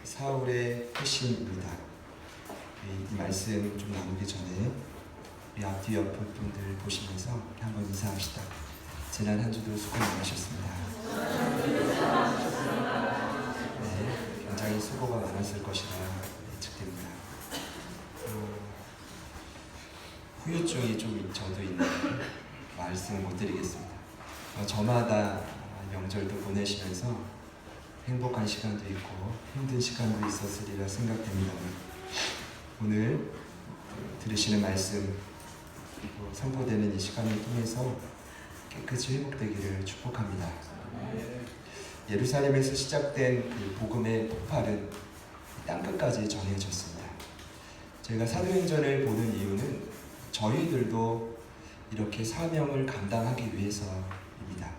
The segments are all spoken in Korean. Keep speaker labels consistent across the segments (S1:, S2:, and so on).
S1: 사울의 회심입니다. 이 말씀 좀 나누기 전에 우리 앞뒤 옆 분들 보시면서 한번 인사합시다. 지난 한 주도 수고 많으셨습니다. 네, 굉장히 수고가 많았을 것이라 예측됩니다. 후유증이 좀 저도 있는 말씀 못 드리겠습니다. 저마다 명절도 보내시면서 행복한 시간도 있고 힘든 시간도 있었으리라 생각됩니다. 오늘 들으시는 말씀 선포되는 이 시간을 통해서 깨끗이 회복되기를 축복합니다. 예루살렘에서 시작된 그 복음의 폭발은 땅끝까지 전해졌습니다. 저희가 사도행전을 보는 이유는 저희들도 이렇게 사명을 감당하기 위해서입니다.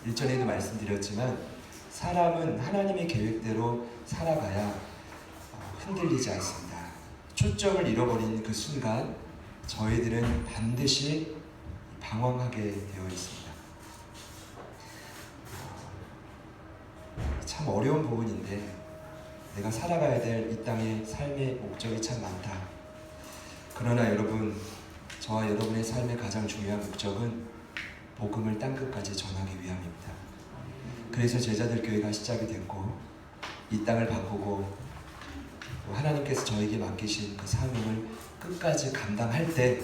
S1: 일전에도 말씀드렸지만 사람은 하나님의 계획대로 살아가야 흔들리지 않습니다. 초점을 잃어버린 그 순간 저희들은 반드시 방황하게 되어 있습니다. 참 어려운 부분인데 내가 살아가야 될 이 땅의 삶의 목적이 참 많다. 그러나 여러분, 저와 여러분의 삶의 가장 중요한 목적은 복음을 땅끝까지 전하기 위함입니다. 그래서 제자들 교회가 시작이 됐고 이 땅을 바꾸고 하나님께서 저에게 맡기신 그 사명을 끝까지 감당할 때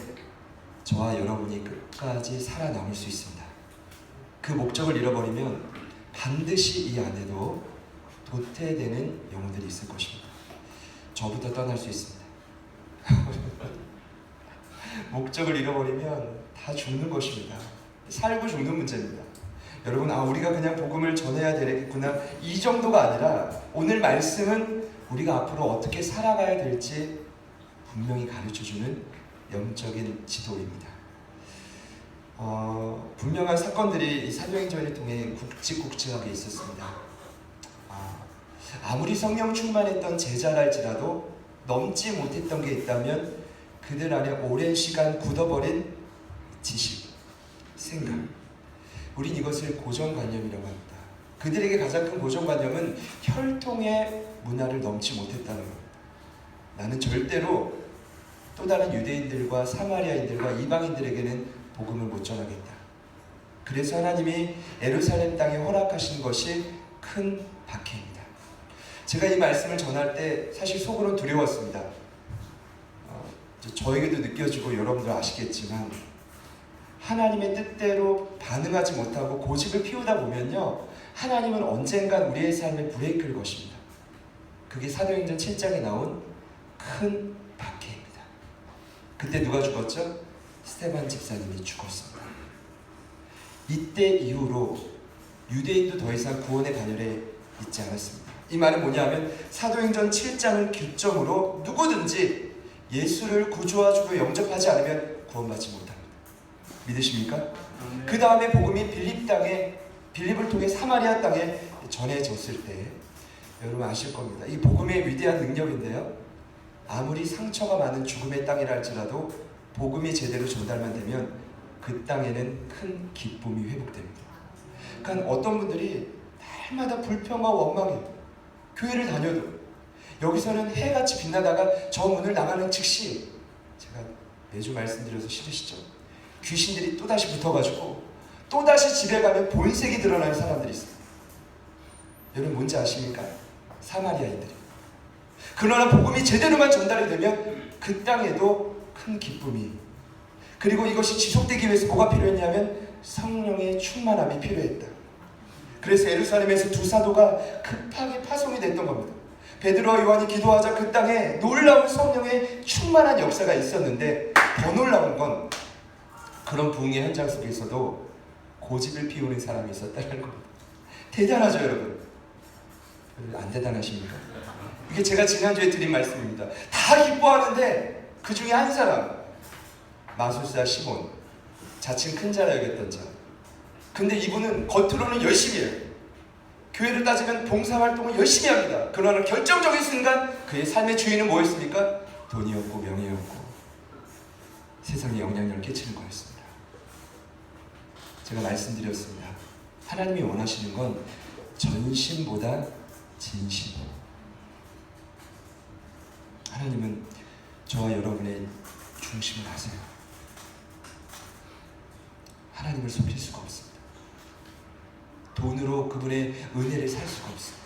S1: 저와 여러분이 끝까지 살아남을 수 있습니다. 그 목적을 잃어버리면 반드시 이 안에도 도태되는 영혼들이 있을 것입니다. 저부터 떠날 수 있습니다. 목적을 잃어버리면 다 죽는 것입니다. 살고 죽는 문제입니다. 여러분, 우리가 그냥 복음을 전해야 되겠구나, 이 정도가 아니라 오늘 말씀은 우리가 앞으로 어떻게 살아가야 될지 분명히 가르쳐주는 영적인 지도입니다. 분명한 사건들이 이 사도행전을 통해 굵직굵직하게 있었습니다. 아무리 성령 충만했던 제자랄지라도 넘지 못했던 게 있다면 그들 안에 오랜 시간 굳어버린 지식, 생각, 우린 이것을 고정관념이라고 합니다. 그들에게 가장 큰 고정관념은 혈통의 문화를 넘지 못했다는 겁니다. 나는 절대로 또 다른 유대인들과 사마리아인들과 이방인들에게는 복음을 못 전하겠다. 그래서 하나님이 예루살렘 땅에 허락하신 것이 큰 박해입니다. 제가 이 말씀을 전할 때 사실 속으로 두려웠습니다. 저에게도 느껴지고 여러분들 아시겠지만 하나님의 뜻대로 반응하지 못하고 고집을 피우다 보면요, 하나님은 언젠간 우리의 삶에 브레이크를 거십니다. 그게 사도행전 7장에 나온 큰 박해입니다. 그때 누가 죽었죠? 스데반 집사님이 죽었습니다. 이때 이후로 유대인도 더 이상 구원의 반열에 있지 않았습니다. 이 말은 뭐냐면 사도행전 7장을 기점으로 누구든지 예수를 구주와 주로 영접하지 않으면 구원받지 못합니다. 믿으십니까? 그 다음에 복음이 빌립을 통해 사마리아 땅에 전해졌을 때 여러분 아실 겁니다. 이 복음의 위대한 능력인데요, 아무리 상처가 많은 죽음의 땅이라 할지라도 복음이 제대로 전달만 되면 그 땅에는 큰 기쁨이 회복됩니다. 그러니까 어떤 분들이 날마다 불평과 원망해요. 교회를 다녀도 여기서는 해같이 빛나다가 저 문을 나가는 즉시, 제가 매주 말씀드려서 싫으시죠? 귀신들이 또다시 붙어가지고 또다시 집에 가면 본색이 드러나는 사람들이 있어요. 여러분 뭔지 아십니까? 사마리아인들이. 그러나 복음이 제대로만 전달이 되면 그 땅에도 큰 기쁨이, 그리고 이것이 지속되기 위해서 뭐가 필요했냐면 성령의 충만함이 필요했다. 그래서 예루살렘에서 두 사도가 급하게 파송이 됐던 겁니다. 베드로와 요한이 기도하자 그 땅에 놀라운 성령의 충만한 역사가 있었는데, 더 놀라운 건 그런 부흥의 현장 속에서도 고집을 피우는 사람이 있었다는 겁니다. 대단하죠, 여러분? 안 대단하십니까? 이게 제가 지난주에 드린 말씀입니다. 다 기뻐하는데 그 중에 한 사람, 마술사 시몬, 자칭 큰 자라 여겼던 자. 근데 이분은 겉으로는 열심히 해요. 교회를 따지면 봉사활동을 열심히 합니다. 그러나 결정적인 순간 그의 삶의 주인은 뭐였습니까? 돈이었고 명예였고 세상에 영향력을 끼치는 거였습니다. 제가 말씀드렸습니다. 하나님이 원하시는 건 전심보다 진심, 저와 여러분의 중심을 아세요. 하나님을 속일 수가 없습니다. 돈으로 그분의 은혜를 살 수가 없습니다.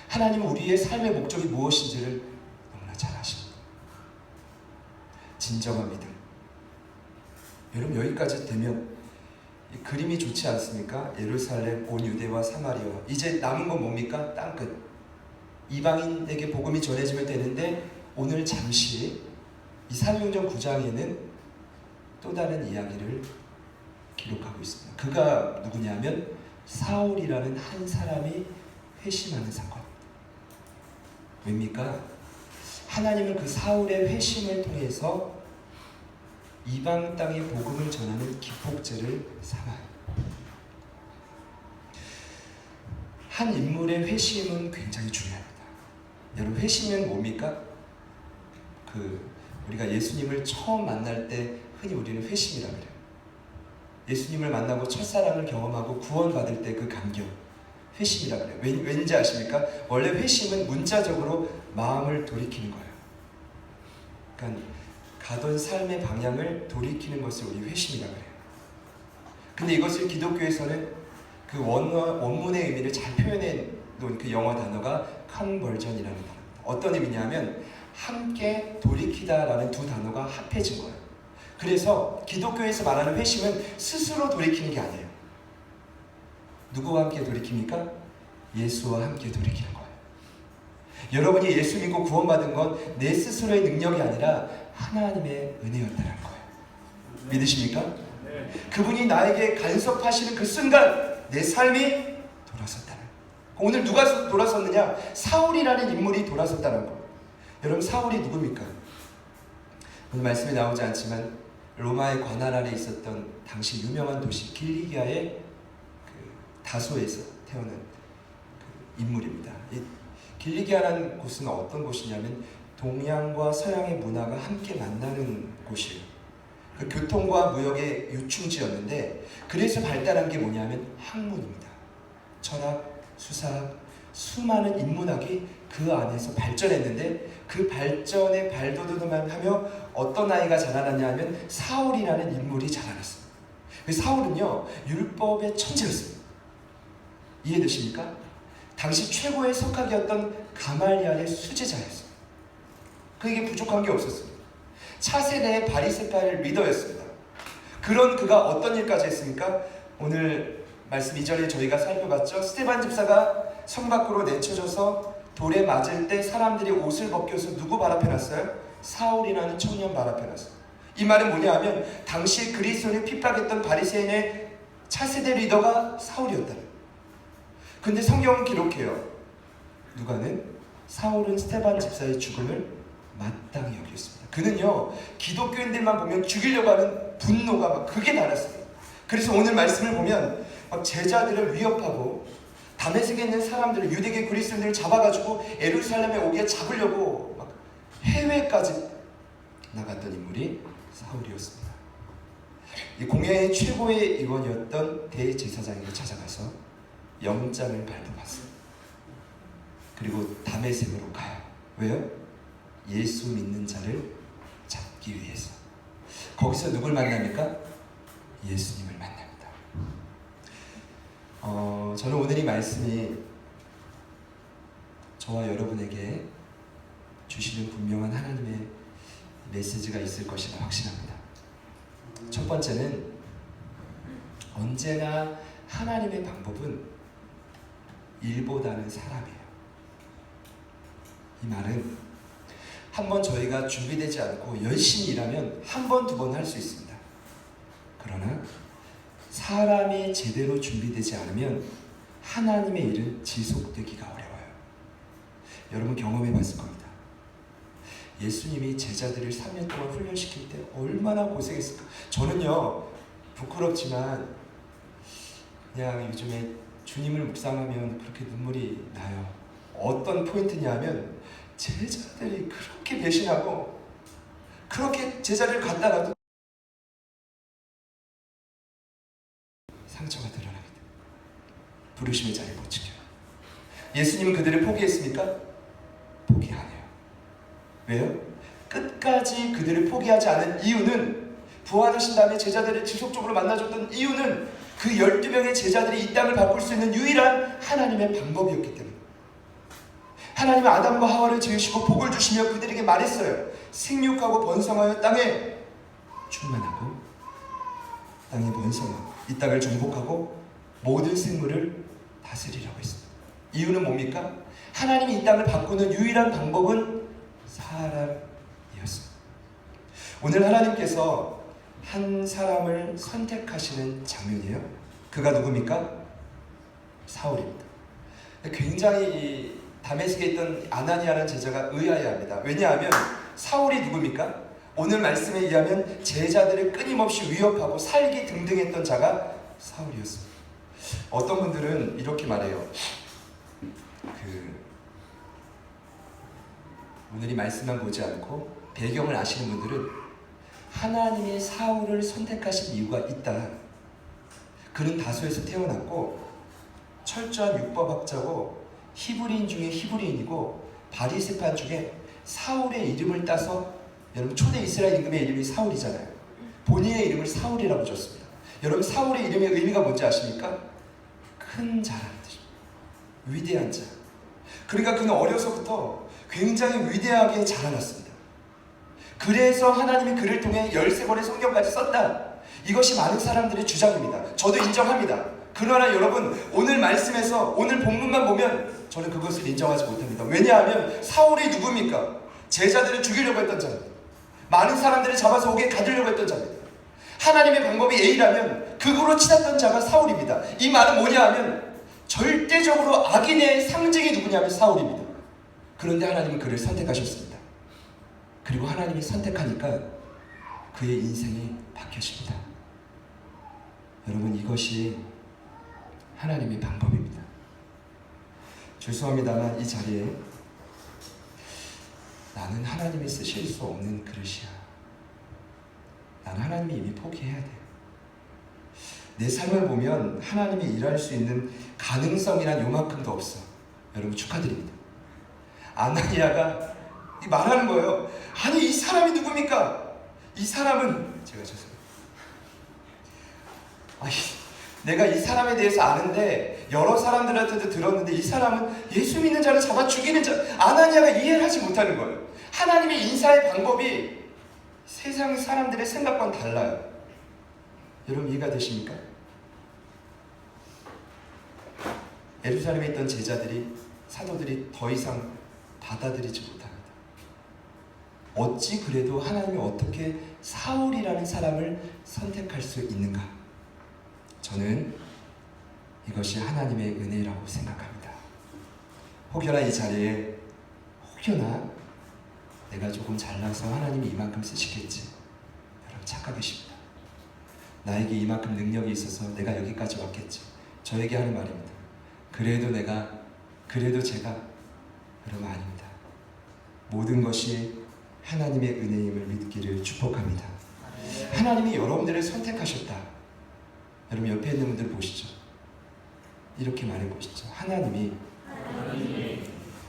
S1: 하나님은 우리의 삶의 목적이 무엇인지를 너무나 잘 아십니다. 진정한 믿음. 여러분, 여기까지 되면 그림이 좋지 않습니까? 예루살렘, 온 유대와 사마리아. 이제 남은 건 뭡니까? 땅끝. 이방인에게 복음이 전해지면 되는데, 오늘 잠시 이 사도행전 9장에는 또 다른 이야기를 기록하고 있습니다. 그가 누구냐면 사울이라는 한 사람이 회심하는 사건입니다. 왜입니까? 하나님은 그 사울의 회심을 통해서 이방 땅에 복음을 전하는 기폭제를 삼아요. 한 인물의 회심은 굉장히 중요합니다. 여러분, 회심은 뭡니까? 우리가 예수님을 처음 만날 때 흔히 우리는 회심이라고 그래요. 예수님을 만나고 첫사랑을 경험하고 구원받을 때 그 감격, 회심이라고 그래요. 왠지 아십니까? 원래 회심은 문자적으로 마음을 돌이키는 거예요. 그러니까 가던 삶의 방향을 돌이키는 것을 우리 회심이라고 그래요. 근데 이것을 기독교에서는 그 원문의 의미를 잘 표현해 놓은 그 영어 단어가 conversion이라는 단어입니다. 어떤 의미냐면 함께 돌이키다라는 두 단어가 합해진 거예요. 그래서 기독교에서 말하는 회심은 스스로 돌이키는 게 아니에요. 누구와 함께 돌이킵니까? 예수와 함께 돌이키는 거예요. 여러분이 예수 믿고 구원받은 건 내 스스로의 능력이 아니라 하나님의 은혜였다는 거예요. 믿으십니까? 네. 그분이 나에게 간섭하시는 그 순간 내 삶이 돌아섰다는 거예요. 오늘 누가 돌아섰느냐? 사울이라는 인물이 돌아섰다는 거예요. 여러분, 사울이 누굽니까? 오늘 말씀에 나오지 않지만 로마의 관할 아래 있었던 당시 유명한 도시 길리기아의 다소에서 태어난 인물입니다. 이 길리기아라는 곳은 어떤 곳이냐면 동양과 서양의 문화가 함께 만나는 곳이에요. 그 교통과 무역의 유충지였는데, 그래서 발달한 게 뭐냐면 학문입니다. 철학, 수사학, 수많은 인문학이 그 안에서 발전했는데, 그 발전에 발돋움만 하며 어떤 아이가 자라났냐 하면 사울이라는 인물이 자라났어요. 사울은요, 율법의 천재였어요. 이해되십니까? 당시 최고의 석학이었던 가말리알의 수제자였어요. 그에게 부족한 게 없었어요. 차세대의 바리새파의 리더였습니다. 그런 그가 어떤 일까지 했습니까? 오늘 말씀 이전에 저희가 살펴봤죠. 스데반 집사가 성 밖으로 내쳐져서 돌에 맞을 때 사람들이 옷을 벗겨서 누구 발 앞에 놨어요? 사울이라는 청년 발 앞에 놨어요. 이 말은 뭐냐 하면 당시 그리스도를 핍박했던 바리새인의 차세대 리더가 사울이었다는 거예요. 근데 성경은 기록해요. 누가는 사울은 스데반 집사의 죽음을 마땅히 여겼습니다. 그는요, 기독교인들만 보면 죽이려고 하는 분노가 막 극에 달했어요. 그래서 오늘 말씀을 보면 막 제자들을 위협하고 다메섹에 있는 사람들을, 유대계 그리스도인들을 잡아가지고 예루살렘에 오게 잡으려고 막 해외까지 나갔던 인물이 사울이었습니다. 이 공야의 최고의 의원이었던 대제사장에게 찾아가서 영장을 발부받습니다. 그리고 다메섹으로 가요. 왜요? 예수 믿는 자를 잡기 위해서. 거기서 누굴 만납니까? 예수님을 만납니다. 저는 오늘 이 말씀이 저와 여러분에게 주시는 분명한 하나님의 메시지가 있을 것이라 확신합니다. 첫 번째는 언제나 하나님의 방법은 일보다는 사람이에요. 이 말은 한번 저희가 준비되지 않고 열심히 일하면 한 번, 두 번 할 수 있습니다. 그러나 사람이 제대로 준비되지 않으면 하나님의 일은 지속되기가 어려워요. 여러분 경험해 봤을 겁니다. 예수님이 제자들을 3년 동안 훈련시킬 때 얼마나 고생했을까. 저는요, 부끄럽지만 그냥 요즘에 주님을 묵상하면 그렇게 눈물이 나요. 어떤 포인트냐면 제자들이 그렇게 배신하고 그렇게 제자를 갖다라도 상처가 드러나게 됩니다. 부르심의 자리를 못 지켜요. 예수님은 그들을 포기했습니까? 포기 안 해요. 왜요? 끝까지 그들을 포기하지 않은 이유는, 부활하신 다음에 제자들을 지속적으로 만나줬던 이유는 그 12명의 제자들이 이 땅을 바꿀 수 있는 유일한 하나님의 방법이었기 때문에, 하나님은 아담과 하와를 지으시고 복을 주시며 그들에게 말했어요. 생육하고 번성하여 땅에 충만하고 땅에 번성하고 이 땅을 정복하고 모든 생물을 다스리라고 했습니다. 이유는 뭡니까? 하나님이 이 땅을 바꾸는 유일한 방법은 사람이었습니다. 오늘 하나님께서 한 사람을 선택하시는 장면이에요. 그가 누굽니까? 사울입니다. 굉장히 이 다메섹에 있던 아나니아라는 제자가 의아해합니다. 왜냐하면 사울이 누굽니까? 오늘 말씀에 의하면 제자들을 끊임없이 위협하고 살기 등등했던 자가 사울이었습니다. 어떤 분들은 이렇게 말해요. 오늘 이 말씀만 보지 않고 배경을 아시는 분들은 하나님의 사울을 선택하신 이유가 있다. 그는 다소에서 태어났고 철저한 율법학자고 히브리인 중에 히브리인이고 바리새파 중에 사울의 이름을 따서, 여러분 초대 이스라엘 임금의 이름이 사울이잖아요. 본인의 이름을 사울이라고 줬습니다. 여러분 사울의 이름의 의미가 뭔지 아십니까? 큰 자라는 뜻입니다. 위대한 자. 그러니까 그는 어려서부터 굉장히 위대하게 자라났습니다. 그래서 하나님이 그를 통해 13권의 성경까지 썼다. 이것이 많은 사람들의 주장입니다. 저도 인정합니다. 그러나 여러분, 오늘 말씀에서 오늘 본문만 보면 저는 그것을 인정하지 못합니다. 왜냐하면 사울이 누굽니까? 제자들을 죽이려고 했던 자입니다. 많은 사람들을 잡아서 옥에 가두려고 했던 자입니다. 하나님의 방법이 A라면 극으로 치닫던 자가 사울입니다. 이 말은 뭐냐 하면 절대적으로 악인의 상징이 누구냐면 사울입니다. 그런데 하나님은 그를 선택하셨습니다. 그리고 하나님이 선택하니까 그의 인생이 바뀌어집니다. 여러분, 이것이 하나님의 방법입니다. 죄송합니다만 이 자리에 나는 하나님이 쓰실 수 없는 그릇이야. 나는 하나님이 이미 포기해야 돼. 내 삶을 보면 하나님이 일할 수 있는 가능성이란 요만큼도 없어. 여러분 축하드립니다. 아나니아가 말하는 거예요. 아니 이 사람이 누굽니까? 이 사람은 제가 죄송해요. 내가 이 사람에 대해서 아는데 여러 사람들한테도 들었는데 이 사람은 예수 믿는 자를 잡아 죽이는 자. 아나니아가 이해를 하지 못하는 거예요. 하나님의 인사의 방법이 세상 사람들의 생각과는 달라요. 여러분 이해가 되십니까? 예루살렘에 있던 제자들이, 사도들이 더 이상 받아들이지 못합니다. 어찌 그래도 하나님이 어떻게 사울이라는 사람을 선택할 수 있는가? 저는 이것이 하나님의 은혜라고 생각합니다. 혹여나 이 자리에 혹여나 내가 조금 잘나서 하나님이 이만큼 쓰시겠지, 여러분 착각이십니다. 나에게 이만큼 능력이 있어서 내가 여기까지 왔겠지, 저에게 하는 말입니다. 그래도 제가, 여러분 아닙니다. 모든 것이 하나님의 은혜임을 믿기를 축복합니다. 하나님이 여러분들을 선택하셨다. 여러분 옆에 있는 분들 보시죠. 이렇게 말해보시죠. 하나님이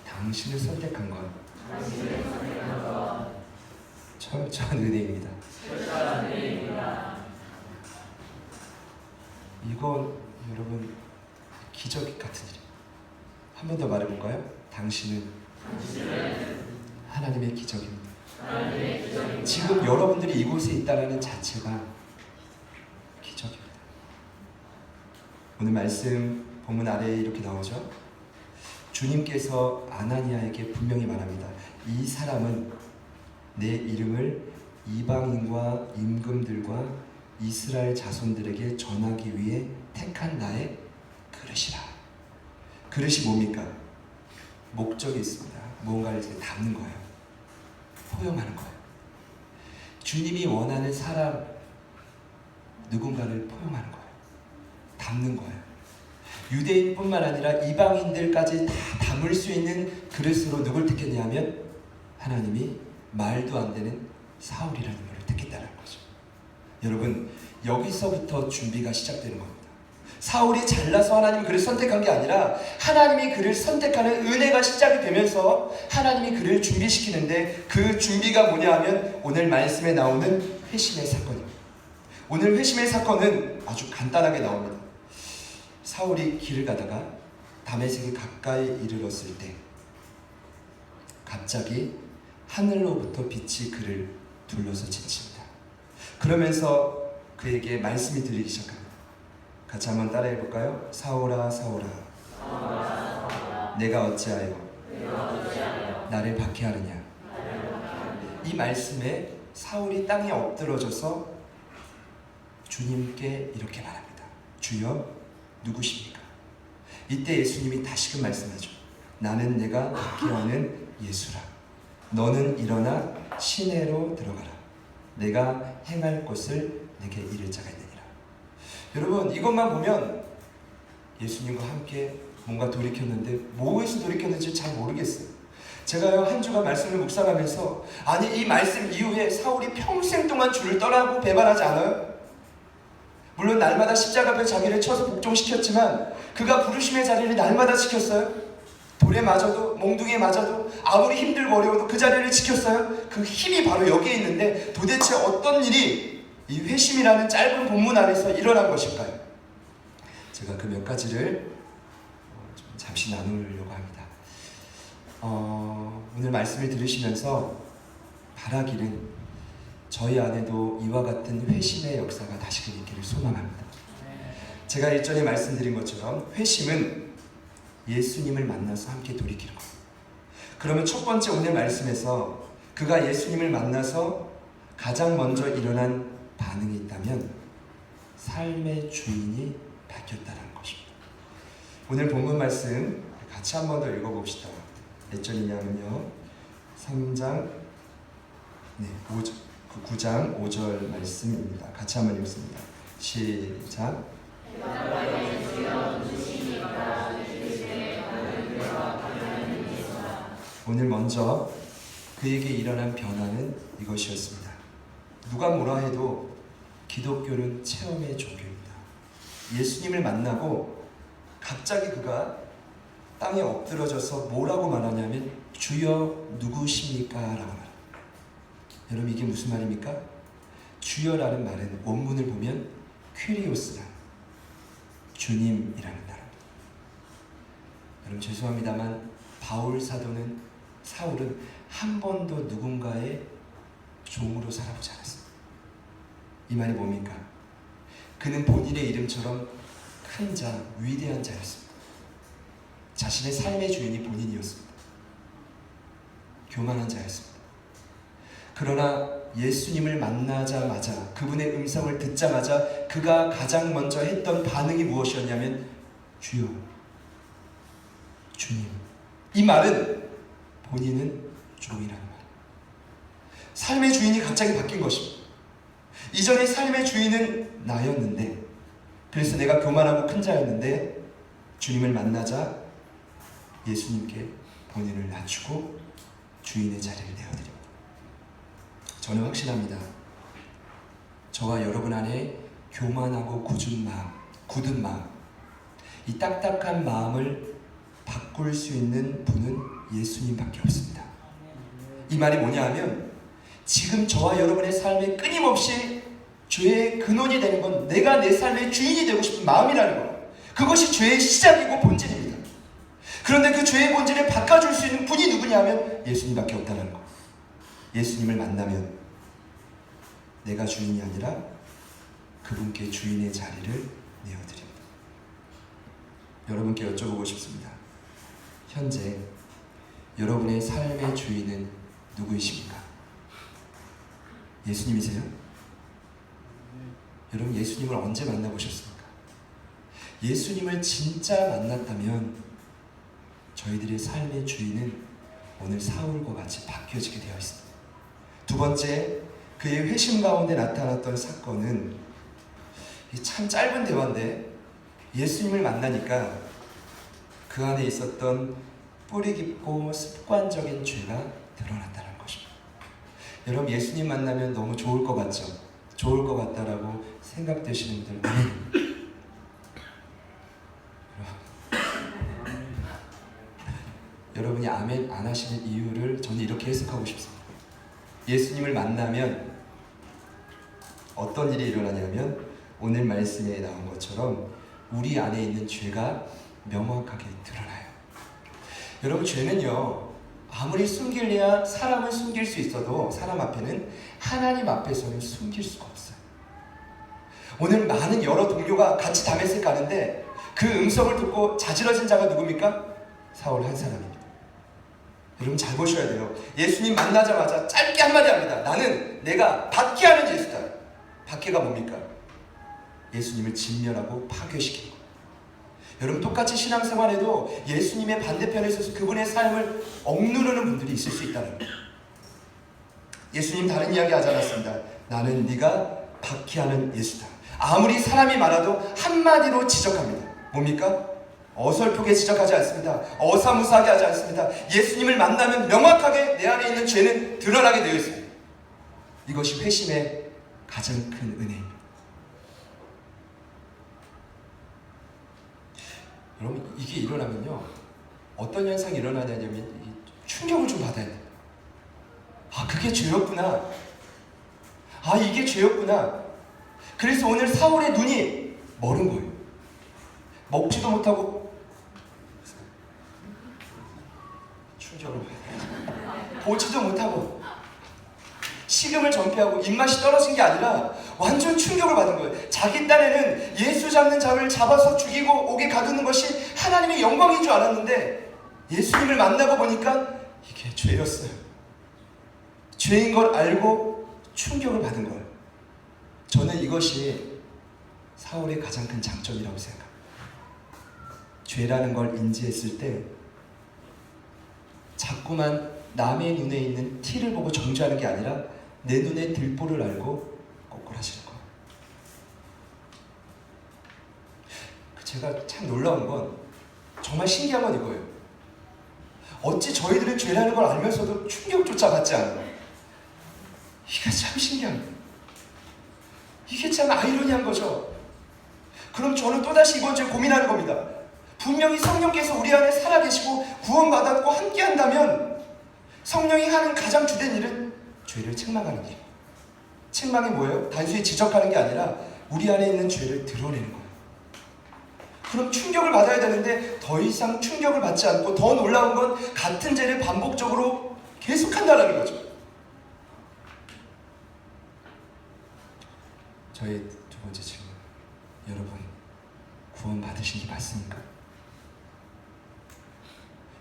S1: 당신을 선택한 건 철저한 은혜입니다. 이건 여러분 기적 같은 일이에요. 한 번 더 말해볼까요? 당신은 하나님의 기적입니다. 지금 여러분들이 이곳에 있다는 자체가 기적입니다. 오늘 말씀 본문 아래에 이렇게 나오죠. 주님께서 아나니아에게 분명히 말합니다. 이 사람은 내 이름을 이방인과 임금들과 이스라엘 자손들에게 전하기 위해 택한 나의 그릇이라. 그릇이 뭡니까? 목적이 있습니다. 무언가를 이제 담는 거예요. 포용하는 거예요. 주님이 원하는 사람, 누군가를 포용하는 거예요. 담는 거예요. 유대인뿐만 아니라 이방인들까지 다 담을 수 있는 그릇으로 누굴 택했냐면 하나님이 말도 안 되는 사울이라는 분을 택했다는 거죠. 여러분 여기서부터 준비가 시작되는 겁니다. 사울이 잘나서 하나님이 그를 선택한 게 아니라 하나님이 그를 선택하는 은혜가 시작이 되면서 하나님이 그를 준비시키는데, 그 준비가 뭐냐 하면 오늘 말씀에 나오는 회심의 사건입니다. 오늘 회심의 사건은 아주 간단하게 나옵니다. 사울이 길을 가다가 다메섹에 가까이 이르렀을 때 갑자기 하늘로부터 빛이 그를 둘러서 비칩니다. 그러면서 그에게 말씀이 들리기 시작합니다. 같이 한번 따라해 볼까요? 사울아 사울아, 내가 어찌하여 나를 박해하느냐. 이 말씀에 사울이 땅에 엎드러져서 주님께 이렇게 말합니다. 주여, 누구십니까? 이때 예수님이 다시금 말씀하죠. 나는 내가 박해하는 예수라. 너는 일어나 시내로 들어가라. 내가 행할 것을 내게 이를 자가 있느니라. 여러분, 이것만 보면 예수님과 함께 뭔가 돌이켰는데 뭐에서 돌이켰는지 잘 모르겠어요. 제가요, 한 주간 말씀을 묵상하면서, 아니 이 말씀 이후에 사울이 평생 동안 주를 떠나고 배반하지 않아요? 물론 날마다 십자가에 자기를 쳐서 복종시켰지만 그가 부르심의 자리를 날마다 지켰어요. 돌에 맞아도 몽둥이에 맞아도 아무리 힘들고 어려워도 그 자리를 지켰어요. 그 힘이 바로 여기에 있는데 도대체 어떤 일이 이 회심이라는 짧은 본문 안에서 일어난 것일까요? 제가 그 몇 가지를 잠시 나누려고 합니다. 오늘 말씀을 들으시면서 바라기는 저희 안에도 이와 같은 회심의 역사가 다시금 있기를 소망합니다. 제가 일전에 말씀드린 것처럼 회심은 예수님을 만나서 함께 돌이키는 거예요. 그러면 첫 번째 오늘 말씀에서 그가 예수님을 만나서 가장 먼저 일어난 반응이 있다면 삶의 주인이 바뀌었다는 것입니다. 오늘 본문 말씀 같이 한 번 더 읽어봅시다. 몇 절이냐면요, 3장 5절, 9장 5절 말씀입니다. 같이 한번 읽습니다. 시작. 오늘 먼저 그에게 일어난 변화는 이것이었습니다. 누가 뭐라 해도 기독교는 체험의 종교입니다. 예수님을 만나고 갑자기 그가 땅에 엎드러져서 뭐라고 말하냐면 주여 누구십니까? 라고 말합니다. 여러분, 이게 무슨 말입니까? 주여라는 말은 원문을 보면 퀴리오스라는 주님이라는 단어입니다. 여러분, 죄송합니다만 바울 사울은 한 번도 누군가의 종으로 살아보지 않았습니다. 이 말이 뭡니까? 그는 본인의 이름처럼 큰 자, 위대한 자였습니다. 자신의 삶의 주인이 본인이었습니다. 교만한 자였습니다. 그러나 예수님을 만나자마자, 그분의 음성을 듣자마자 그가 가장 먼저 했던 반응이 무엇이었냐면 주여, 주님. 이 말은 본인은 종이라는 말. 삶의 주인이 갑자기 바뀐 것입니다. 이전에 삶의 주인은 나였는데, 그래서 내가 교만하고 큰 자였는데 주님을 만나자 예수님께 본인을 낮추고 주인의 자리를 내어드립니다. 저는 확신합니다. 저와 여러분 안에 교만하고 굳은 마음, 이 딱딱한 마음을 바꿀 수 있는 분은 예수님밖에 없습니다. 이 말이 뭐냐 하면 지금 저와 여러분의 삶에 끊임없이 죄의 근원이 되는 건 내가 내 삶의 주인이 되고 싶은 마음이라는 거예요. 그것이 죄의 시작이고 본질입니다. 그런데 그 죄의 본질을 바꿔줄 수 있는 분이 누구냐 하면 예수님밖에 없다는 거. 예수님을 만나면 내가 주인이 아니라 그분께 주인의 자리를 내어드립니다. 여러분께 여쭤보고 싶습니다. 현재 여러분의 삶의 주인은 누구이십니까? 예수님이세요? 여러분, 예수님을 언제 만나보셨습니까? 예수님을 진짜 만났다면 저희들의 삶의 주인은 오늘 사울과 같이 바뀌어지게 되어 있습니다. 두 번째, 그의 회심 가운데 나타났던 사건은 참 짧은 대화인데 예수님을 만나니까 그 안에 있었던 뿌리 깊고 습관적인 죄가 드러났다는 것입니다. 여러분, 예수님 만나면 너무 좋을 것 같죠? 좋을 것 같다라고 생각되시는 분들, 여러분이 아멘 안 하시는 이유를 저는 이렇게 해석하고 싶습니다. 예수님을 만나면 어떤 일이 일어나냐면 오늘 말씀에 나온 것처럼 우리 안에 있는 죄가 명확하게 드러나요. 여러분, 죄는요, 아무리 숨기려야 사람은 숨길 수 있어도 사람 앞에는, 하나님 앞에서는 숨길 수가 없어요. 오늘 많은 여러 동료가 같이 다메섹 가는데 그 음성을 듣고 자지러진 자가 누굽니까? 사울 한 사람입니다. 여러분 잘 보셔야 돼요. 예수님 만나자마자 짧게 한마디 합니다. 나는 내가 박해하는 예수다. 박해가 뭡니까? 예수님을 진멸하고 파괴시키는 거예요. 여러분, 똑같이 신앙생활에도 예수님의 반대편에 서서 그분의 삶을 억누르는 분들이 있을 수 있다는 거예요. 예수님 다른 이야기 하지 않았습니다. 나는 네가 박해하는 예수다. 아무리 사람이 많아도 한마디로 지적합니다. 뭡니까? 어설프게 지적하지 않습니다. 어사무사하게 하지 않습니다. 예수님을 만나면 명확하게 내 안에 있는 죄는 드러나게 되어 있습니다. 이것이 회심의 가장 큰 은혜입니다. 여러분, 이게 일어나면요, 어떤 현상이 일어나냐면 충격을 좀 받아야 돼요. 아, 그게 죄였구나. 아, 이게 죄였구나. 그래서 오늘 사울의 눈이 멀은 거예요. 먹지도 못하고 충격을 받아요. 보지도 못하고 식음을 전폐하고 입맛이 떨어진 게 아니라 완전 충격을 받은 거예요. 자기 딴에는 예수 잡는 자를 잡아서 죽이고 옥에 가두는 것이 하나님의 영광인 줄 알았는데 예수님을 만나고 보니까 이게 죄였어요. 죄인 걸 알고 충격을 받은 거예요. 저는 이것이 사울의 가장 큰 장점이라고 생각합니다. 죄라는 걸 인지했을 때 자꾸만 남의 눈에 있는 티를 보고 정죄하는 게 아니라 내 눈에 들보를 알고 거꾸로 하시는 거예요. 제가 참 놀라운 건, 정말 신기한 건 이거예요. 어찌 저희들은 죄라는 걸 알면서도 충격조차 받지 않아요. 이게 참 신기한 거예요. 이게 참 아이러니한 거죠. 그럼 저는 또다시 이번 주에 고민하는 겁니다. 분명히 성령께서 우리 안에 살아계시고 구원받았고 함께한다면 성령이 하는 가장 주된 일은 죄를 책망하는 일. 책망이 뭐예요? 단순히 지적하는 게 아니라 우리 안에 있는 죄를 드러내는 거예요. 그럼 충격을 받아야 되는데 더 이상 충격을 받지 않고, 더 놀라운 건 같은 죄를 반복적으로 계속한다는 거죠. 저의 두 번째 질문, 여러분 구원 받으신 게 맞습니까?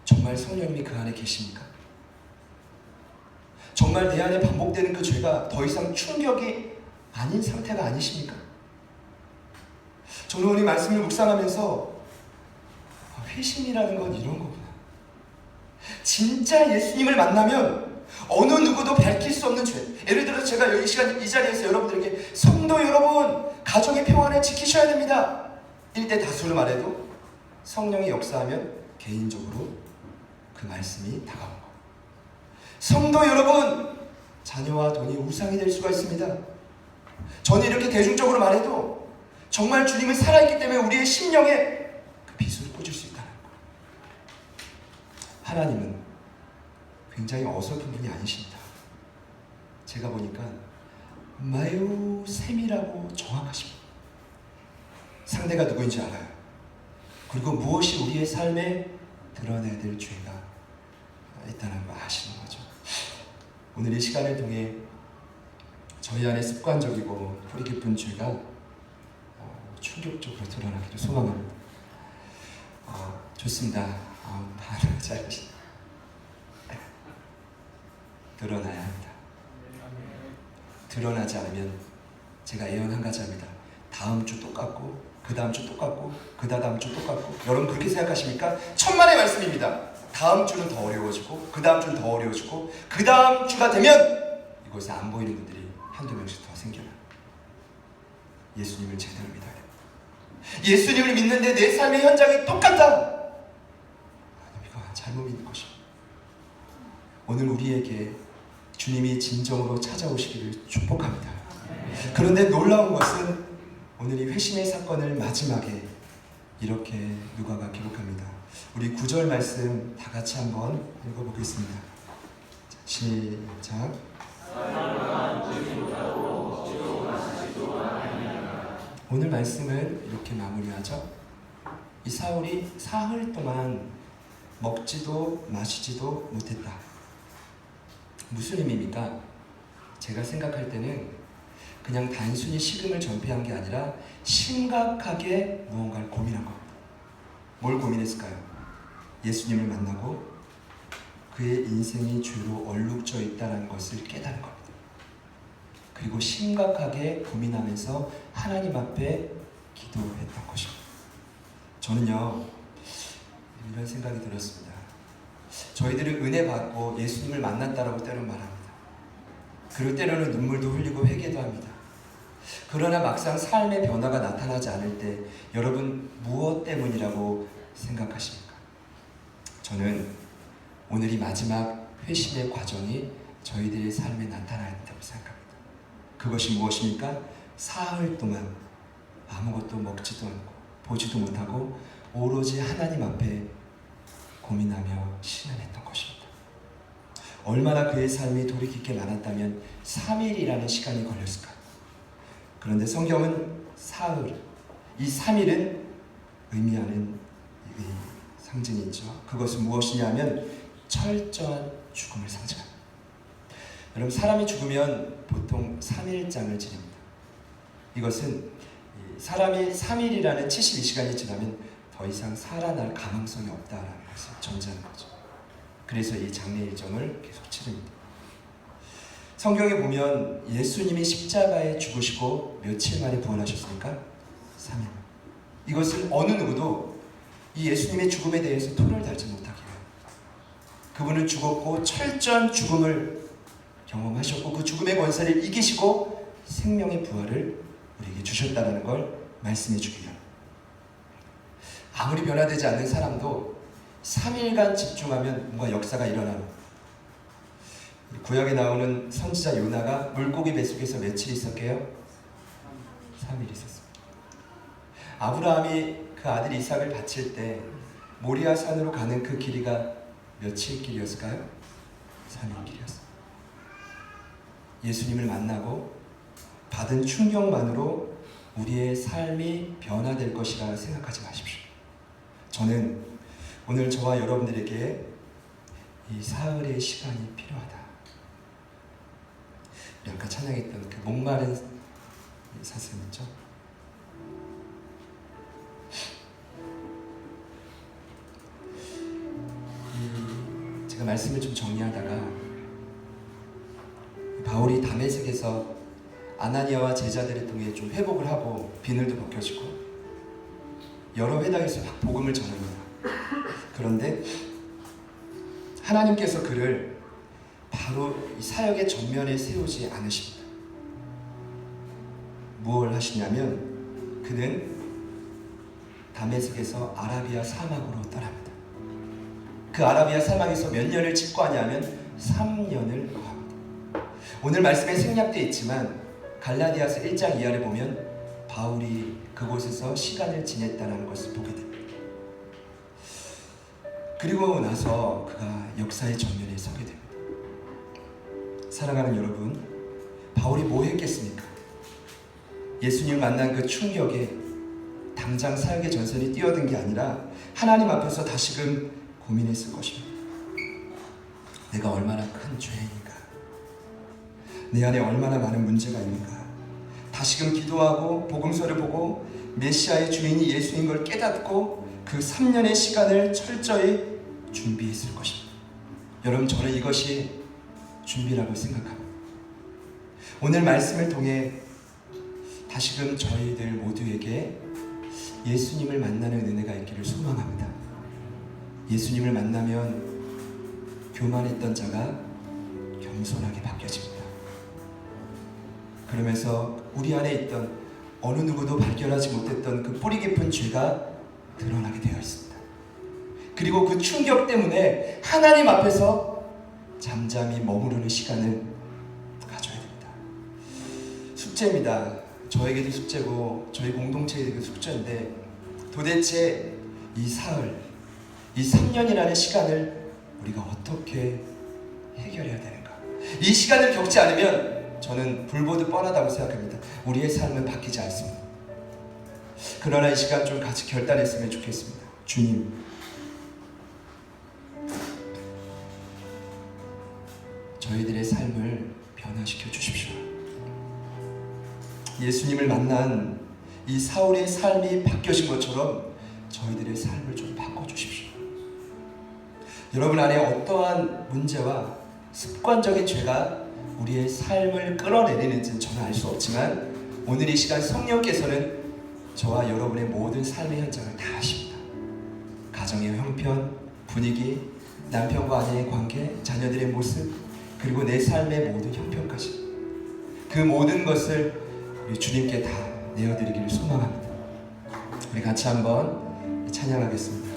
S1: 정말 성령님이 그 안에 계십니까? 정말 내 안에 반복되는 그 죄가 더 이상 충격이 아닌 상태가 아니십니까? 저는 오늘 말씀을 묵상하면서 회심이라는 건 이런 거구나. 진짜 예수님을 만나면 어느 누구도 밝힐 수 없는 죄. 예를 들어서 제가 이 시간 이 자리에서 여러분들에게 성도 여러분, 가정의 평안을 지키셔야 됩니다, 일대 다수로 말해도 성령이 역사하면 개인적으로 그 말씀이 다가온 거. 성도 여러분, 자녀와 돈이 우상이 될 수가 있습니다. 저는 이렇게 대중적으로 말해도 정말 주님을 살아있기 때문에 우리의 심령에 그 비수를 꽂을 수 있다는 거. 하나님은 굉장히 어설픈 분이 아니십니다. 제가 보니까 매우 세밀하고 정확하십니다. 상대가 누구인지 알아요. 그리고 무엇이 우리의 삶에 드러내야 될 죄가 있다는 걸 아시는 거죠. 오늘 이 시간을 통해 저희 안에 습관적이고 뿌리 깊은 죄가 충격적으로 드러나기를 소망합니다. 좋습니다. 반응 잘하시네. 드러나야 합니다. 드러나지 않으면 제가 예언 한 가지 합니다. 다음 주 똑같고, 그 다음 주 똑같고, 그 다음 주 똑같고. 여러분 그렇게 생각하십니까? 천만의 말씀입니다. 다음 주는 더 어려워지고, 그 다음 주는 더 어려워지고, 그 다음 주가 되면 이곳에 안 보이는 분들이 한두 명씩 더 생겨나요. 예수님을 제대로 믿어야 돼요. 예수님을 믿는데 내 삶의 현장이 똑같다. 이거 잘못 믿는 것입니다. 오늘 우리에게 주님이 진정으로 찾아오시기를 축복합니다. 그런데 놀라운 것은 오늘 이 회심의 사건을 마지막에 이렇게 누가가 기록합니다. 우리 9절 말씀 다 같이 한번 읽어보겠습니다. 자, 시작. 오늘 말씀을 이렇게 마무리하죠. 이 사울이 사흘 동안 먹지도 마시지도 못했다. 무슨 의미입니까? 제가 생각할 때는 그냥 단순히 식음을 전폐한 게 아니라 심각하게 무언가를 고민한 겁니다. 뭘 고민했을까요? 예수님을 만나고 그의 인생이 죄로 얼룩져 있다는 것을 깨달은 겁니다. 그리고 심각하게 고민하면서 하나님 앞에 기도했던 것입니다. 저는요, 이런 생각이 들었습니다. 저희들은 은혜 받고 예수님을 만났다라고 때로는 말합니다. 그리고 때로는 눈물도 흘리고 회개도 합니다. 그러나 막상 삶의 변화가 나타나지 않을 때 여러분 무엇 때문이라고 생각하십니까? 저는 오늘이 마지막 회심의 과정이 저희들의 삶에 나타나야 한다고 생각합니다. 그것이 무엇입니까? 사흘 동안 아무것도 먹지도 않고 보지도 못하고 오로지 하나님 앞에 고민하며 신음했던 것입니다. 얼마나 그의 삶이 돌이 깊게 많았다면 3일이라는 시간이 걸렸을까요? 그런데 성경은 사흘, 이 3일은 의미하는 상징이 있죠. 그것은 무엇이냐면 철저한 죽음을 상징합니다. 여러분, 사람이 죽으면 보통 3일장을 지냅니다. 이것은 사람이 3일이라는 72시간이 지나면 더 이상 살아날 가능성이 없다라는 것을 전제하는 거죠. 그래서 이 장례 일정을 계속 치릅니다. 성경에 보면 예수님이 십자가에 죽으시고 며칠 만에 부활하셨습니까? 3일. 이것을 어느 누구도 이 예수님의 죽음에 대해서 토를 달지 못하게 해요. 그분은 죽었고 철저한 죽음을 경험하셨고 그 죽음의 권세를 이기시고 생명의 부활을 우리에게 주셨다는 걸 말씀해 주기 위함. 아무리 변화되지 않는 사람도 3일간 집중하면 뭔가 역사가 일어나는. 구약에 나오는 선지자 요나가 물고기 뱃속에서 며칠 있었게요? 3일 있었습니다. 아브라함이 그 아들 이삭을 바칠 때 모리아 산으로 가는 그 길이가 며칠 길이었을까요? 3일 길이었습니다. 예수님을 만나고 받은 충격만으로 우리의 삶이 변화될 것이라 생각하지 마십시오. 저는 오늘 저와 여러분들에게 이 사흘의 시간이 필요하다. 우리 아까 찬양했던 그 목마른 사슴 있죠? 제가 말씀을 좀 정리하다가 바울이 다메섹에서 아나니아와 제자들을 통해 좀 회복을 하고 비늘도 벗겨지고 여러 회당에서 막 복음을 전합니다. 그런데 하나님께서 그를 바로 이 사역의 전면에 세우지 않으십니다. 무엇을 하시냐면 그는 다메섹에서 아라비아 사막으로 떠납니다. 그 아라비아 사막에서 몇 년을 집거하냐면 3년을 거합니다. 오늘 말씀에 생략되어 있지만 갈라디아서 1장 이하를 보면 바울이 그곳에서 시간을 지냈다는 것을 보게 됩니다. 그리고 나서 그가 역사의 전면에 서게 됩니다. 사랑하는 여러분, 바울이 뭐 했겠습니까? 예수님을 만난 그 충격에 당장 사역의 전선이 뛰어든 게 아니라 하나님 앞에서 다시금 고민했을 것입니다. 내가 얼마나 큰 죄인인가? 내 안에 얼마나 많은 문제가 있는가? 다시금 기도하고 복음서를 보고 메시아의 주인이 예수인 걸 깨닫고 그 3년의 시간을 철저히 준비했을 것입니다. 여러분, 저는 이것이 준비라고 생각합니다. 오늘 말씀을 통해 다시금 저희들 모두에게 예수님을 만나는 은혜가 있기를 소망합니다. 예수님을 만나면 교만했던 자가 겸손하게 바뀌어집니다. 그러면서 우리 안에 있던 어느 누구도 발견하지 못했던 그 뿌리 깊은 죄가 드러나게 되어 있습니다. 그리고 그 충격 때문에 하나님 앞에서 잠잠히 머무르는 시간을 가져야 됩니다. 숙제입니다. 저에게도 숙제고 저희 공동체에게도 숙제인데 도대체 이 사흘, 이 3년이라는 시간을 우리가 어떻게 해결해야 되는가? 이 시간을 겪지 않으면 저는 불보듯 뻔하다고 생각합니다. 우리의 삶은 바뀌지 않습니다. 그러나 이 시간 좀 같이 결단했으면 좋겠습니다. 주님, 저희들의 삶을 변화시켜 주십시오. 예수님을 만난 이 사울의 삶이 바뀌어진 것처럼 저희들의 삶을 좀 바꿔주십시오. 여러분 안에 어떠한 문제와 습관적인 죄가 우리의 삶을 끌어내리는지는 저는 알 수 없지만 오늘 이 시간 성령께서는 저와 여러분의 모든 삶의 현장을 다 아십니다. 가정의 형편, 분위기, 남편과 아내의 관계, 자녀들의 모습, 그리고 내 삶의 모든 형편까지 그 모든 것을 우리 주님께 다 내어드리기를 소망합니다. 우리 같이 한번 찬양하겠습니다.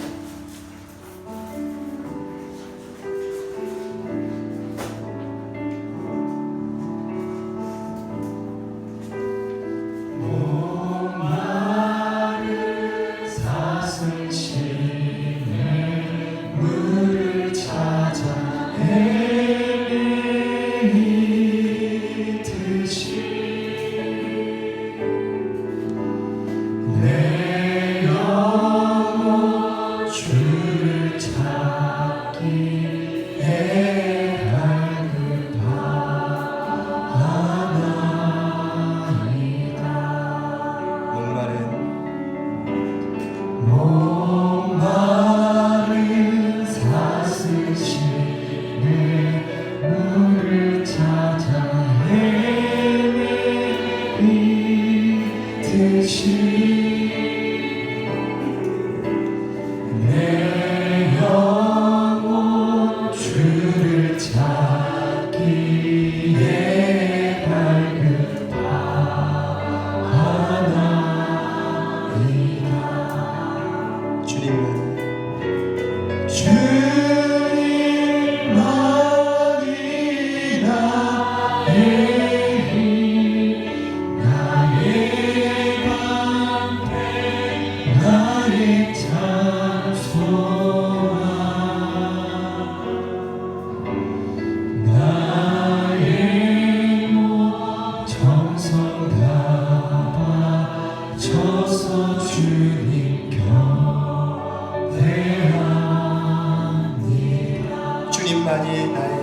S1: 주님만이 나의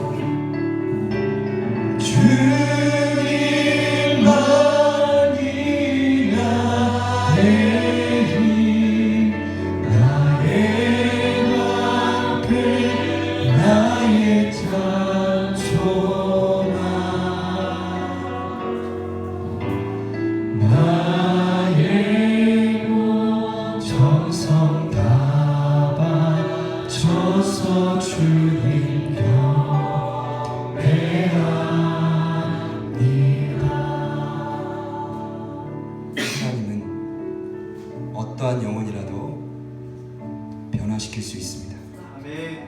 S1: 어떠한 영혼이라도 변화시킬 수 있습니다. 아멘.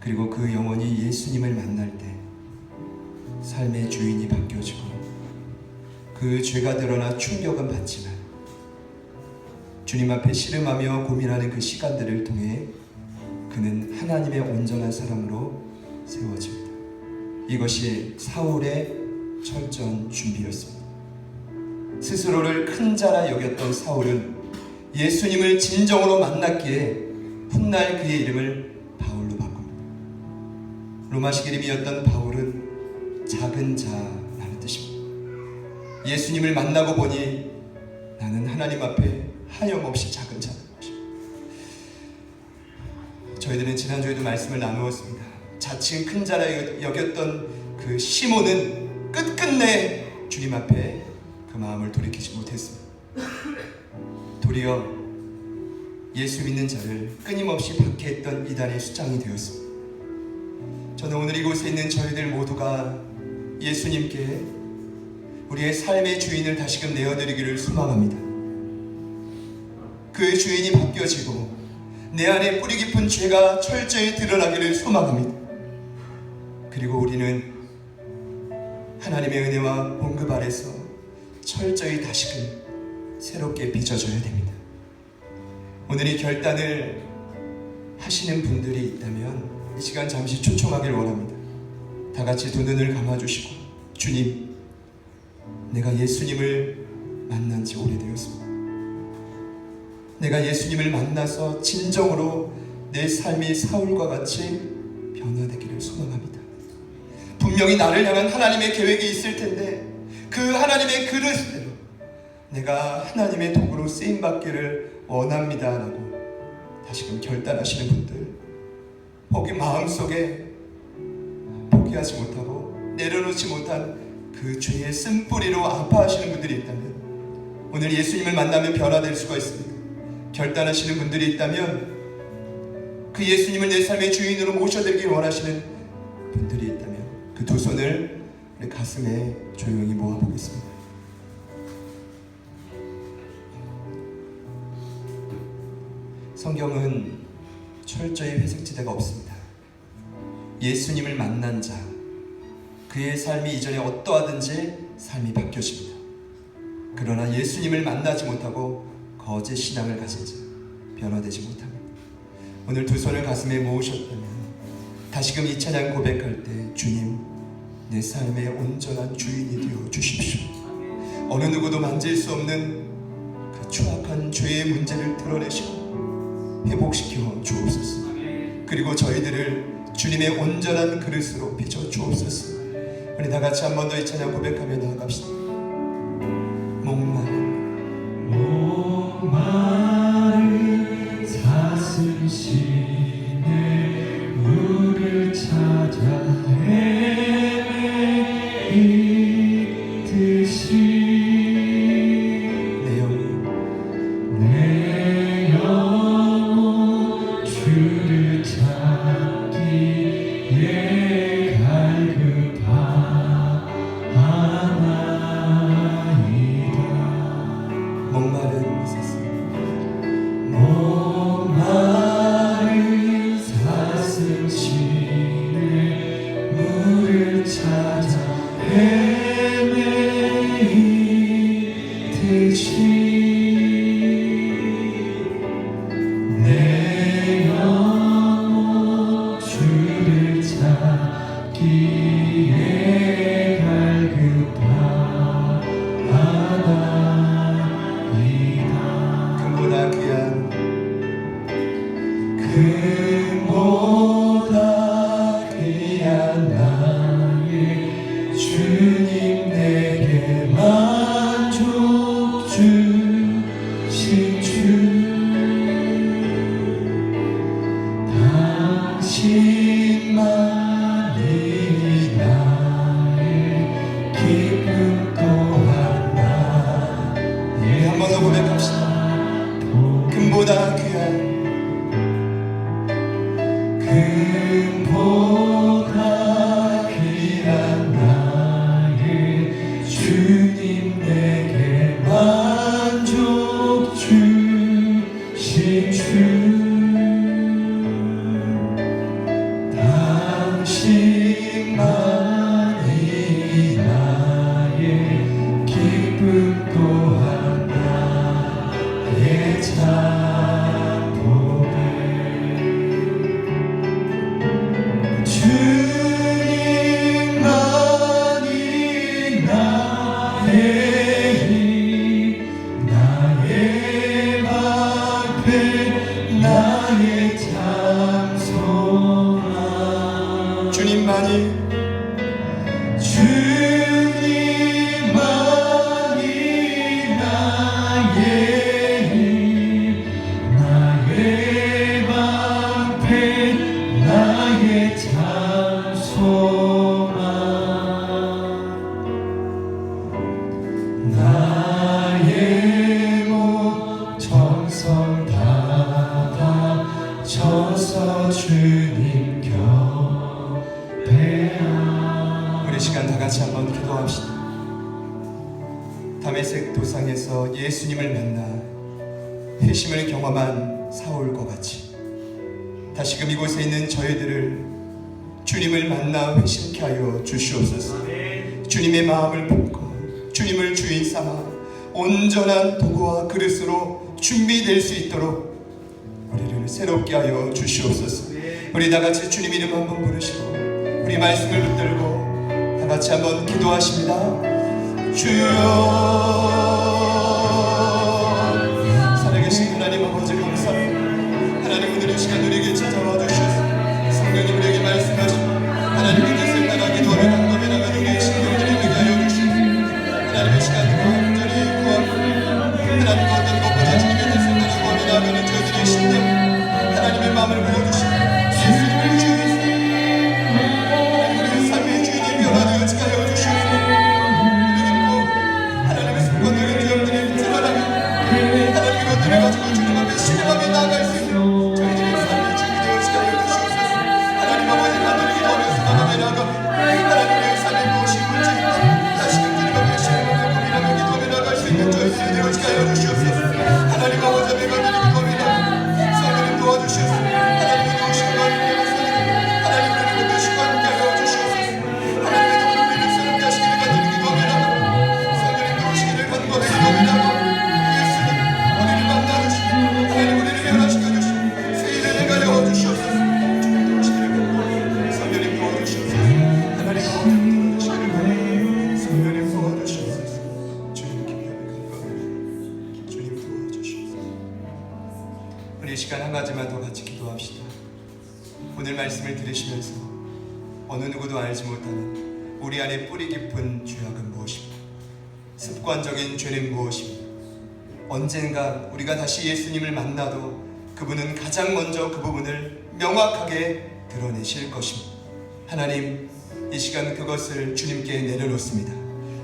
S1: 그리고 그 영혼이 예수님을 만날 때 삶의 주인이 바뀌어지고 그 죄가 드러나 충격은 받지만 주님 앞에 씨름하며 고민하는 그 시간들을 통해 그는 하나님의 온전한 사람으로 세워집니다. 이것이 사울의 철저한 준비였습니다. 스스로를 큰 자라 여겼던 사울은 예수님을 진정으로 만났기에 훗날 그의 이름을 바울로 바꿉니다. 로마식 이름이었던 바울은 작은 자라는 뜻입니다. 예수님을 만나고 보니 나는 하나님 앞에 하염없이 작은 자라는 것입니다. 저희들은 지난주에도 말씀을 나누었습니다. 자칭 큰 자라 여겼던 그 시몬은 끝끝내 주님 앞에 그 마음을 돌이키지 못했습니다. 도리어 예수 믿는 자를 끊임없이 박해했던 이단의 수장이 되었습니다. 저는 오늘 이곳에 있는 저희들 모두가 예수님께 우리의 삶의 주인을 다시금 내어드리기를 소망합니다. 그 주인이 바뀌어지고 내 안에 뿌리 깊은 죄가 철저히 드러나기를 소망합니다. 그리고 우리는 하나님의 은혜와 봉급 아래서 철저히 다시금 새롭게 빚어져야 됩니다. 오늘 이 결단을 하시는 분들이 있다면 이 시간 잠시 초청하길 원합니다. 다 같이 두 눈을 감아주시고, 주님, 내가 예수님을 만난 지 오래되었습니다. 내가 예수님을 만나서 진정으로 내 삶이 사울과 같이 변화되기를 소망합니다. 분명히 나를 향한 하나님의 계획이 있을 텐데 그 하나님의 그릇대로 내가 하나님의 도구로 쓰임받기를 원합니다 라고 다시금 결단하시는 분들, 혹시 마음속에 포기하지 못하고 내려놓지 못한 그 죄의 쓴뿌리로 아파하시는 분들이 있다면 오늘 예수님을 만나면 변화될 수가 있습니다. 결단하시는 분들이 있다면, 그 예수님을 내 삶의 주인으로 모셔드리길 원하시는 분들이 있다면 그 두 손을 우리 가슴에 조용히 모아보겠습니다. 성경은 철저히 회색지대가 없습니다. 예수님을 만난 자, 그의 삶이 이전에 어떠하든지 삶이 바뀌어집니다. 그러나 예수님을 만나지 못하고 거짓 신앙을 가진 자, 변화되지 못합니다. 오늘 두 손을 가슴에 모으셨다면 다시금 이 찬양 고백할 때, 주님, 내 삶의 온전한 주인이 되어 주십시오. 어느 누구도 만질 수 없는 그 추악한 죄의 문제를 드러내시고 회복시켜 주옵소서. 그리고 저희들을 주님의 온전한 그릇으로 빚어 주옵소서. 우리 다 같이 한 번 더 이 찬양 고백하며 나아갑시다.
S2: 목마른 사슴 시내 물을 찾아 헤매이듯이 내 영혼 주를 찾기에 갈급하나이다.
S1: 목마른 사슴,
S2: 목마른 사슴 시내 물을 찾아 헤매이듯이 내 영혼 주를 찾기에 갈급하나이다.
S1: 금보다 귀한
S2: 금보다 귀한 나의 주님, 내게 만족 주신 주, 당신만이 나의 기쁨 또한 나의
S1: 한 번 더 고백합시다. 금보다 귀한,
S2: 금보다 귀한 나의 주님, 내게 만족 주신 주, 당신만이 나의 기쁨 또한 나의 참고백. 주님만이 나의 힘, 나의 방패, 나의 참 소망.
S1: 주님만이
S2: 주님만이 나의 힘, 나의 방패, 나의 참 소망. 나의 몸 정성 다다 쳐서 주님 곁에
S1: 우리 시간 다 같이 한번 기도합시다. 다메섹 도상에서 예수님을 만나 회심을 경험한 사울과 같이 다시금 이곳에 있는 저희들을 주님을 만나 회심케 하여 주시옵소서. 주님의 마음을 품고 주님을 주인 삼아 온전한 도구와 그릇으로 준비될 수 있도록 우리를 새롭게 하여 주시옵소서. 우리 다 같이 주님 이름 한번 부르시고 우리 말씀을 붙들고 다 같이 한번 기도하십니다. 주여, 살아계신 하나님 아버지 감사합니다. 하나님 오늘 이 시간 우리에게 찾아와 주셔서 성령님 우리에게 말씀하시고 하나님의 뜻을 따라 기도하며 간구하며 나가는 우리의 심령들이 되게 하여 주시옵소서. 하나님의 시간으로 온전히 구하고 하나님과 어떤 것보다 주님의 뜻을 따라 구하며 나가는 저희들의 심령, 하나님의 마음을 부어주시고 예수님을 주인으로 하나님 우리의 삶의 주인이 변화되어지게 하여 주시옵소서. 하나님의 습관적인 죄악들을 드러나며 하나님의 것들을 가지고 주님 앞에 신뢰하며 나아갈 수 있는 저희들의 삶의 주인이 되어지게 하여 주시옵소서. 하나님 아버지 간절히 기도하며 수고하며 나아가며 하나님의 삶의 무엇이 문제인지 다시금 주님 앞에 신뢰하며 고민하며 기도하며 나아갈 수 있는 저희들이 되어지게 하여 주시옵소서. 하나님 아버지 앞에 간절히 기도하며 성령님 도와주시옵소서. 하나님의 도우심과 함께 하소서. 하나님 우리를 도우시고 함께 하여 주시옵소서. 하나님의 도움을 우리를 새롭게 하시기를 간절히 기도하며 나아가며 성령님 도우시기를 간구하며 기도하며 나아가며 예수님 우리를 만나주시고 하나님 우리를 변화시켜 주시고 새 일을 행하여 주시옵소서. 주님 도우시기를 간구하며 성령님 도와주시옵소서. 하나님 도와주시기를 간구하며 성령님 도와주시옵소서. 주님 기도하며 간구하며 주님 도와주시옵소서. 우리 이 시간 한 가지만 더 같이 기도합시다. 오늘 말씀을 들으시면서 어느 누구도 알지 못하는 우리 안에 뿌리 깊은 죄악은 무엇입니까? 습관적인 죄는 무엇입니까? 언젠가 우리가 다시 예수님을 만나도 그분은 가장 먼저 그 부분을 명확하게 드러내실 것입니다. 하나님, 이 시간 그것을 주님께 내려놓습니다.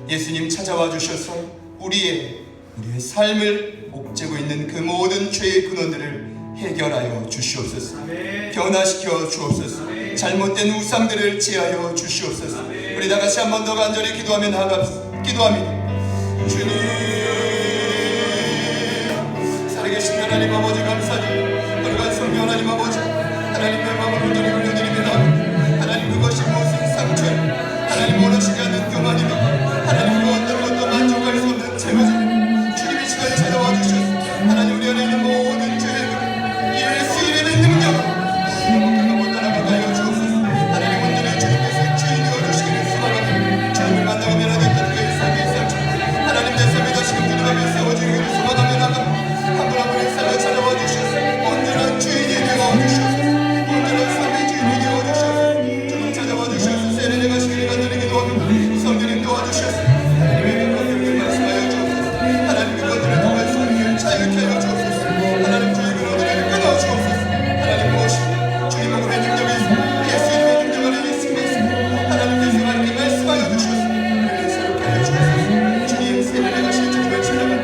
S1: 예수님 찾아와 주셔서 우리의 삶을 옥죄고 있는 그 모든 죄의 근원들을 해결하여 주시옵소서. 변화시켜 주옵소서. 잘못된 우상들을 제하여 주시옵소서. 우리 다 같이 한 번 더 간절히 기도하며 나아갑시다. 기도합니다. 주님, 살아계신 하나님 아버지 감사드립니다. 거룩한 성령 하나님 아버지, 하나님의 마음을 온전히 올려드립니다. 하나님 그것이 무슨 상처, 하나님 원하시지 않는 교만이며 하나님 그 어떤 것도 만족할 수 없는 죄거든 주님의 시간에 찾아와 주셔서 하나님 우리 안에 있는 모든 죄를 예수 이름의 능력으로 못 따라가게 하여 주옵소서. 하나님 온전히 주님께서 주인 되어주시기를 소망합니다. 주님을 만나고 변화됐던 그의 삶의 상처, 하나님 내 삶에 다시금 주님 앞에 세워주기를 소망하며 나갑니다. 한 분 한 분의 삶에 찾아와 주셔서 온전한 주인이 되어주셔서 온전한 삶의 주인이 되어주셔서 주님 찾아와 주셔서 세례 내가시기를 간절히 기도하며 성령님 도와주셔서 하나님의 것들을 말씀하여 주옵소서. 하나님 그것들을 통해서 우리를 자유케 하여 주옵소서. 하나님 주의 근원들을 끊어 주옵소서. 하나님 무엇이 주님 몸의 능력이 있습니다. 예수 이름의 능력 안에 있습니다. 하나님께서 함께 말씀하여 주셔서 우리를 새롭게 하여 주옵소서. 주님 세례 내가실 주님을 찬양합니다.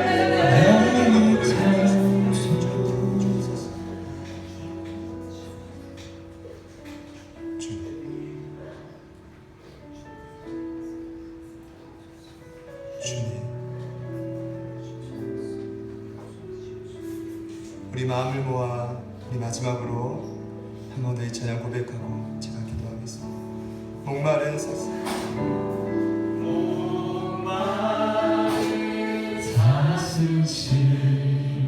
S1: 우리 마음을 모아 우리 마지막으로 한 번 더 이 찬양 고백하고 제가 기도하겠습니다. 목마른 사슴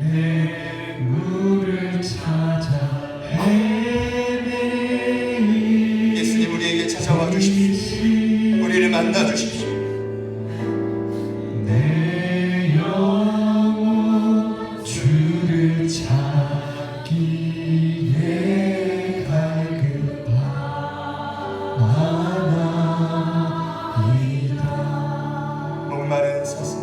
S2: 사슴심에 물을 찾아 헤매이
S1: 예수님 우리에게 찾아와 주십시오. 우리를 만나 주십시오.
S2: 내 영혼 주를 찾기에 갈급하나이다.
S1: 목마른 사슴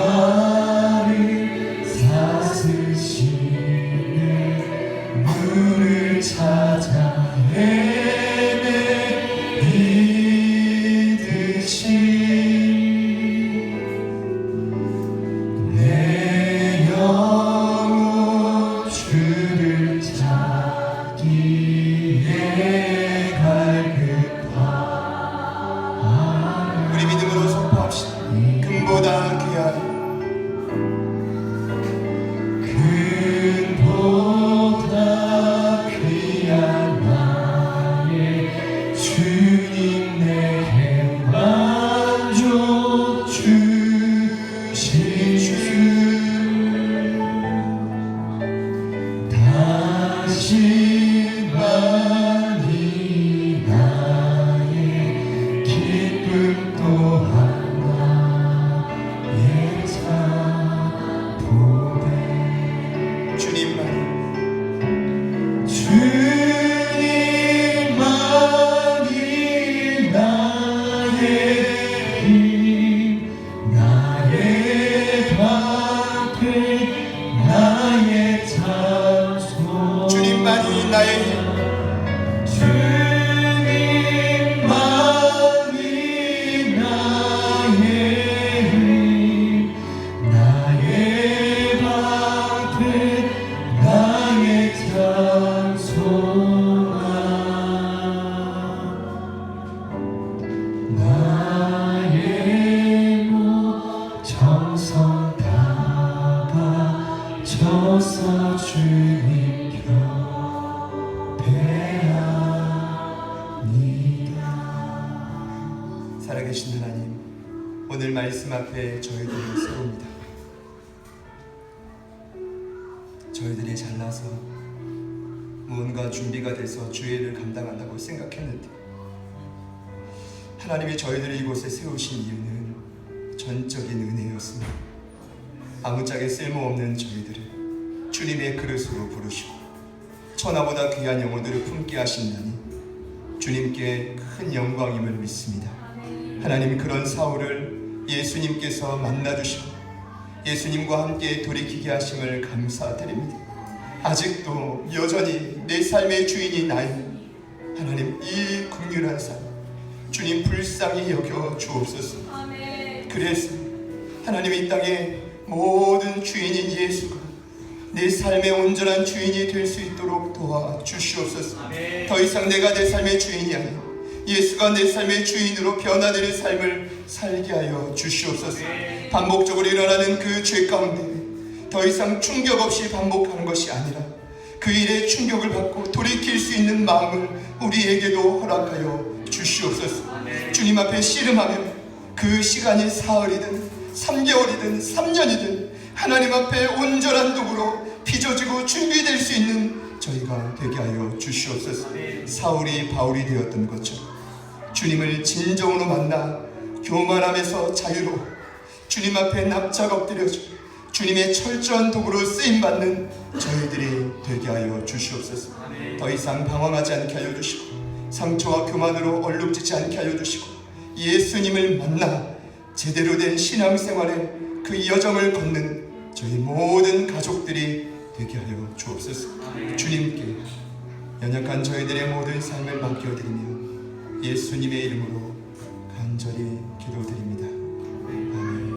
S2: 목마른 사슴심에 물을 찾아 헤매이듯이 내 영혼 주를 찾기에 갈급하나
S1: 우리 믿음으로 선포합시다. 금보다 귀한
S2: 금보다 귀한 주님만이 나의 힘, 나의 방패, 나의 찬송.
S1: 주님만이 나의 힘,
S2: 주님만이 나의 힘, 나의 방패, 나의 찬송아. 나의 모 정성 다 바쳐서 주님 곁에합니다.
S1: 살아계신 하나님, 오늘 말씀 앞에 저희들을 세웁니다. 저희들이 잘나서 무언가 준비가 돼서 주의를 감당한다고 생각했는데 하나님이 저희들을 이곳에 세우신 이유는 전적인 은혜였습니다. 아무짝에 쓸모없는 저희들을 주님의 그릇으로 부르시고 천하보다 귀한 영혼들을 품게 하신다니 주님께 큰 영광임을 믿습니다. 하나님, 그런 사울을 예수님께서 만나주시고 예수님과 함께 돌이키게 하심을 감사드립니다. 아직도 여전히 내 삶의 주인이 나인 하나님, 이 긍휼한 삶 주님 불쌍히 여겨 주옵소서. 그래서 하나님, 이 땅의 모든 주인인 예수가 내 삶의 온전한 주인이 될 수 있도록 도와주시옵소서. 더 이상 내가 내 삶의 주인이 아니라 예수가 내 삶의 주인으로 변화되는 삶을 살게 하여 주시옵소서. 반복적으로 일어나는 그 죄 가운데 더 이상 충격 없이 반복하는 것이 아니라 그 일에 충격을 받고 돌이킬 수 있는 마음을 우리에게도 허락하여 주시옵소서. 주님 앞에 씨름하며 그 시간이 사흘이든 3개월이든 3년이든 하나님 앞에 온전한 도구로 빚어지고 준비될 수 있는 저희가 되게 하여 주시옵소서. 사울이 바울이 되었던 것처럼 주님을 진정으로 만나 교만함에서 자유로 주님 앞에 납작 엎드려져 주님의 철저한 도구로 쓰임받는 저희들이 되게 하여 주시옵소서. 더 이상 방황하지 않게 하여 주시고 상처와 교만으로 얼룩지지 않게 하여 주시고 예수님을 만나 제대로 된 신앙생활의 그 여정을 걷는 저희 모든 가족들이 되게 하여 주옵소서. 주님께 연약한 저희들의 모든 삶을 맡겨드리며 예수님의 이름으로 간절히 기도드립니다.